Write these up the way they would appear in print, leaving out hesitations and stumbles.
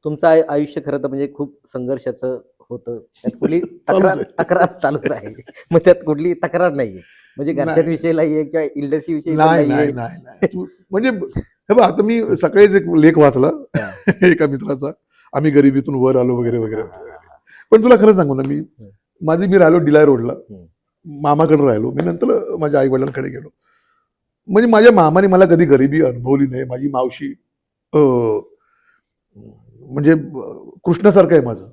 तुमचं आयुष्य खरं तर म्हणजे खूप संघर्षाचं होतं. त्यात कुठली चालूच आहे. तक्रार चालूच आहे. मग त्यात कुठली तक्रार नाहीये. म्हणजे नाही, घरच्यांविषयी नाहीये किंवा इंडस्ट्रीविषयी पण नाही, नाहीये. नाही, नाही, नाही. तू म्हणजे हे बघ, आता मी सकाळीच एक लेख वाचला हां. एका मित्राचा. आम्ही गरिबीतून वर आलो वगैरे, वगैरे, हां, हां, वगैरे. हां, हां. पण तुला खरं सांगू ना, हं. मी राहिलो डिलाय रोडला. हं. मामाकडे राहिलो. मी नंतर माझ्या आई-वडिलांकडे गेलो. म्हणजे माझ्या मामाने मला कधी गरिबी अनुभवली नाही. माझी मावशी अ, म्हणजे कृष्णासारखं आहे माझं.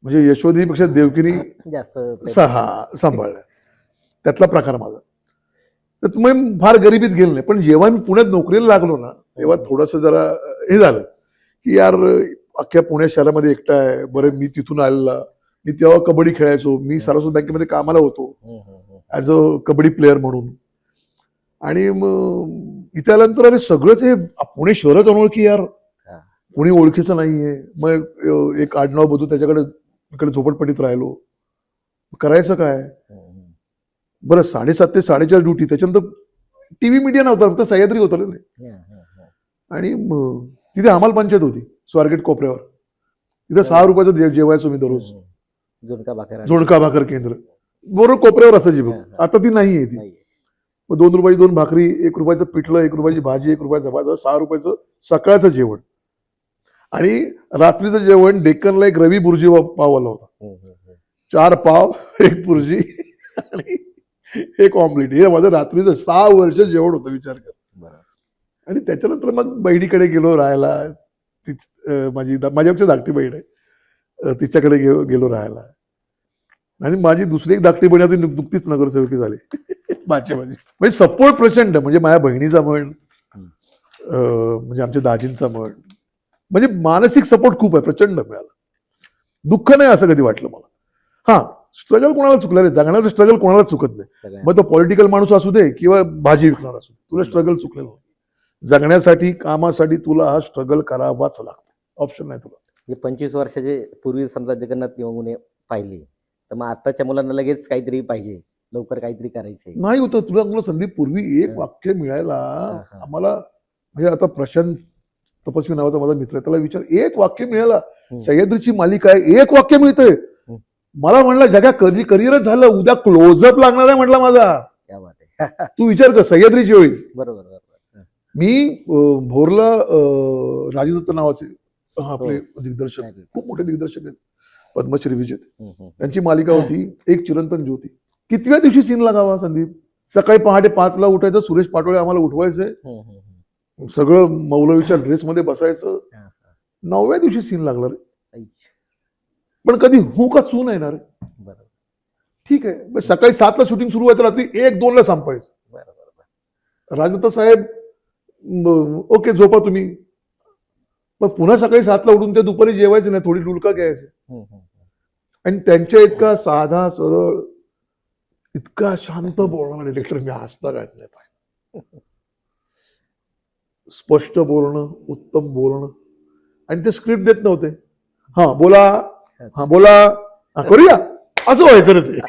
म्हणजे यशोदेहीपेक्षा देवकीनी जास्त प्रयत्न केला. सांभाळलं. त्यातला प्रकार माझा. तर तुम्ही फार गरिबीत गेलो नाही. पण जेव्हा मी पुण्यात नोकरीला लागलो ना, तेव्हा थोडंसं जरा हे झालं, की यार अख्ख्या पुणे शहरामध्ये एकटा आहे. बरं मी तिथून आलेला. मी तेव्हा कबड्डी खेळायचो. मी सरस्वती बँकेमध्ये कामाला होतो. हं, हं, हं. ॲज अ कबड्डी प्लेअर म्हणून. आणि मग इथे आल्यानंतर अरे सगळंच हे पुणे शहरच अनोळखी यार. हां. कोणी ओळखीचं नाहीये. मग एक आडनाव बदलून त्याच्याकडे इकडे झोपडपट्टीत राहिलो. करायचं काय? हं, हं. बरं 7:30 ते 4:30 ड्युटी. त्याच्यानंतर टीव्ही मीडिया नव्हता. फक्त सह्याद्री होतं ना. हं, हं, हं. आणि मग तिथे हमाल पंचायत होती स्वारगेट कोपऱ्यावर. तिथे बरोबर. ₹6 जेवायचो मी दररोज. हं, हं. झुणका भाकर आणि झुणका भाकर केंद्र. बरोबर कोपऱ्यावर असायची बघ. हां, हां. आता ती नाहीये ती. नाहीये. मग ₹2 2 भाकरी, ₹1 पिठलं, ₹1 भाजी, ₹1 भात, ₹6 सकाळचं जेवण. आणि रात्रीचं जेवण डेक्कनला एक रवी बुर्जी पाववाला होता. हं, हं, हं. 4 पाव, 1 बुर्जी आणि 1 ऑमलेट. हे माझं रात्रीचं 6 वर्ष जेवण होतं विचार कर. बरोबर. आणि त्याच्यानंतर मग बहिणीकडे गेलो राहायला. माझ्यापेक्षा धाकटी बहीण आहे. तिच्याकडे गेलो राहायला. आणि माझी दुसरी एक धाकटी बहीण आता नुकतीच नगरसेवकी झाली. माझी म्हणजे सपोर्ट प्रचंड. म्हणजे माझ्या बहिणीचा म्हण, म्हणजे आमच्या दाजींचा म्हण, म्हणजे मानसिक सपोर्ट खूप आहे, प्रचंड मिळाला. दुःख नाही असं कधी वाटलं मला. हा, स्ट्रगल कोणाला चुकलं रे? जगण्याचं स्ट्रगल कोणाला चुकत नाही. सगळ्यांना. मग तो पॉलिटिकल माणूस असू दे किंवा भाजी विकणार असू दे, तुला स्ट्रगल चुकलेलं नाही. जगण्यासाठी, कामासाठी तुला हा स्ट्रगल करावाच लागतो. ऑप्शन नाही तुला. म्हणजे 25 वर्षाचे पूर्वी समजा जगन्नाथ निवंगुने पाहिली, तर मग आत्ताच्या मुलांना लगेच काहीतरी पाहिजे, लवकर काहीतरी करायचंय. नाही होतं. तुला संदीप, पूर्वी एक हां. वाक्य मिळायला हां, हां. आम्हाला, म्हणजे आता प्रशांत तपस्वी नावाचा माझा मित्र आहे, त्याला विचार, एक वाक्य मिळाला, हं. सह्याद्रीची मालिका आहे, एक वाक्य मिळतंय. हं. मला म्हणला जगा कधी करिअरच झालं, उद्या क्लोजअप लागणार आहे म्हटला माझा. क्या बात आहे. तू विचार कर, सह्याद्रीची होईल. बरोबर, बरोबर. हं. मी भोरला राजदत्त नावाचे आपले हो. दिग्दर्शक, नाही. खूप मोठे दिग्दर्शक आहेत, पद्मश्री विजेते. हं, हं. त्यांची मालिका होती एक चिरंतन ज्योती. कितव्या दिवशी सीन लागावा संदीप? सकाळी पहाटे 5ला उठायचं, सुरेश पाटोळे आम्हाला उठवायचे, हं, हं, हं. सगळं मौलवीच्या ड्रेसमध्ये बसायचं. हां, हां. 9व्या दिवशी सीन लागला रे. आई. पण कधी हू का चू नाही ना रे. बरोबर. ठीक आहे, मग सकाळी 7ला शूटिंग सुरू व्हायचं, रात्री 1-2ला संपायचं. बरं, बरोबर. राजदत्त साहेब ओके झोपा तुम्ही. मग पुन्हा सकाळी 7ला उठून ते दुपारी जेवायचे नाही, थोडी डुलका घ्यायचे. हं, हं, हं. आणि त्यांच्या इतका साधा सरळ, इतका शांत बोलणारा डिरेक्टर मी हसता काहीच नाही पाहिजे. स्पष्ट बोलणं, उत्तम बोलणं. आणि ते स्क्रिप्ट देत नव्हते. हा बोला, हा बोला, हा करूया, असं व्हायचं रे ते.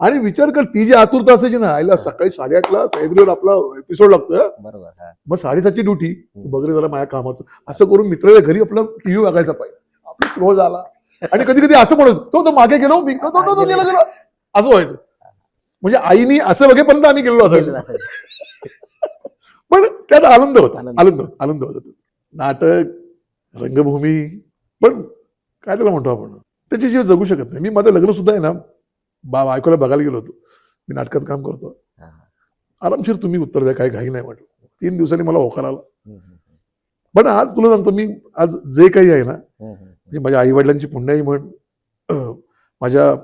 आणि विचार कर, ती जी आतुरता असायची ना, आईला सकाळी 8:30ला सह्याद्रीवर आपला एपिसोड लागतोय. बरोबर. हां. मग 7:30ची ड्युटी, बघ रे जरा माझ्या कामाचं, असं करून मित्राच्या घरी आपला टीव्ही बघायचा पाहिजे. आपला क्लोज आला आणि कधी कधी असं म्हणत, तो मागे गेलो मी, तो गेला गेला, असं व्हायचं. म्हणजे आईनी असं बघेपर्यंत आम्ही गेलो असायचो. पण त्यात आनंद होता, आनंद होता. नाटक, रंगभूमी, पण काय त्याला म्हणतो आपण, त्याच्याशिवाय जगू शकत नाही. मी माझं लग्न सुद्धा आहे ना, बायकोला बघायला गेलो होतो. मी नाटकात काम करतो. हां, हां. आरामशीर तुम्ही उत्तर द्या, काही घाई नाही म्हटलं. 3 दिवसांनी मला होकार आला. हं, हं, हं. पण आज तुला सांगतो, मी आज जे काही आहे ना, हं, हं. म्हणजे माझ्या आईवडिलांची पुण्याई म्हण, माझ्या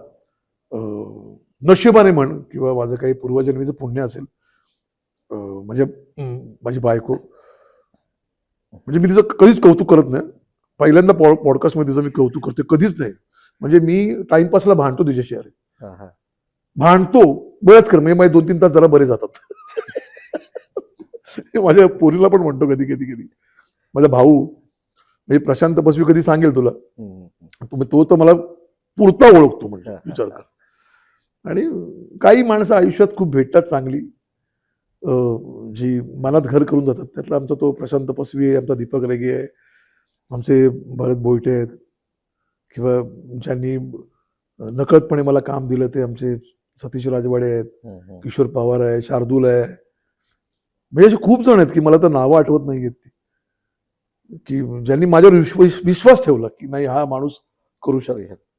नशिबाने म्हण, किंवा माझं काही पूर्वजन्मीचं पुण्य असेल, म्हणजे माझी बायको, म्हणजे मी तिचं कधीच कौतुक करत नाही. पहिल्यांदा पॉडकास्टमध्ये तिचं मी कौतुक करते, कधीच नाही. म्हणजे मी टाइमपासला भांडतो तिच्याशी, अरे हां, हां. भांडतो बरंच कर, म्हणजे माझे 2-3 तास जरा बरे जातात. माझ्या पोरीला पण म्हणतो कधी कधी कधी. माझा भाऊ म्हणजे प्रशांत तपस्वी कधी सांगेल तुला, हं, हं. तो तर मला पुरता ओळखतो, म्हणजे विचार कर. आणि काही माणसं आयुष्यात खूप भेटतात चांगली, जी मनात घर करून जातात. त्यातला आमचा तो प्रशांत तपस्वी आहे, आमचा दीपक रेगे आहे, आमचे भरत बोईटे आहेत, किंवा ज्यांनी नकळतपणे मला काम दिलं ते आमचे सतीश राजवाडे आहेत, किशोर पवार आहे, शार्दूल आहे. म्हणजे असे खूप जण आहेत की मला तर नावं आठवत नाही आहेत की ज्यांनी माझ्यावर विश्वास ठेवला की नाही हा माणूस करू शकतो.